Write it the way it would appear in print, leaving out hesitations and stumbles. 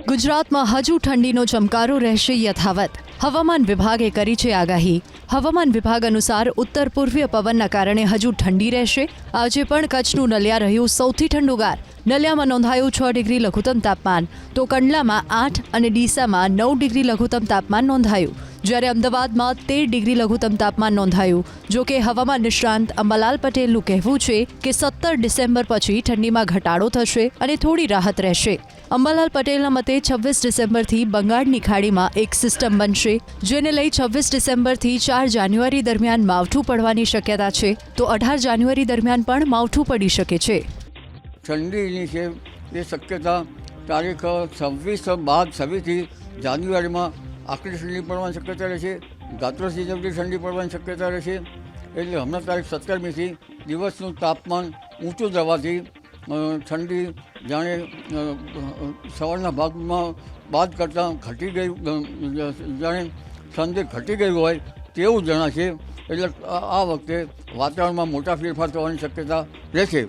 ગુજરાતમાં હજુ ઠંડીનો ચમકારો રહેશે યથાવત. હવામાન વિભાગે કરી છે આગાહી. હવામાન વિભાગ અનુસાર ઉત્તર પૂર્વીય પવનના કારણે હજુ ઠંડી રહેશે. આજે પણ કચ્છનું નલિયા રહ્યું સૌથી ઠંડુગાર. નલિયામાં નોંધાયું 6 ડિગ્રી લઘુત્તમ તાપમાન, તો કંડલામાં 8 અને ડીસામાં 9 ડિગ્રી લઘુત્તમ તાપમાન નોંધાયું. જ્યારે અમદાવાદમાં 13 ડિગ્રી લઘુત્તમ તાપમાન નોંધાયું. જો કે હવામાન નિષ્ણાંત અંબાલાલ પટેલનું કહેવું છે કે 17 ડિસેમ્બર પછી ઠંડીમાં ઘટાડો થશે અને થોડી રાહત રહેશે. અંબાલાલ પટેલના મતે 26 ડિસેમ્બરથી બંગાળની ખાડીમાં એક સિસ્ટમ બનશે, જેને લઈ 26 ડિસેમ્બરથી 4 જાન્યુઆરી દરમિયાન માવઠું પડવાની શક્યતા છે, તો 18 જાન્યુઆરી દરમિયાન પણ માવઠું પડી શકે છે. ઠંડીની છે એ શક્યતા તારીખ 26 જાન્યુઆરીમાં આકરી ઠંડી પડવાની શક્યતા રહેશે. ગાત્રોથી જેટલી ઠંડી પડવાની શક્યતા રહેશે. એટલે હમણાં તારીખ 17મીથી દિવસનું તાપમાન ઊંચું જવાથી ઠંડી જાણે સવારના ભાગમાં બાદ કરતાં ઘટી ગઈ, જાણે ઠંડી ઘટી ગઈ હોય તેવું જણાશે. એટલે આ વખતે વાતાવરણમાં મોટા ફેરફાર થવાની શક્યતા રહેશે.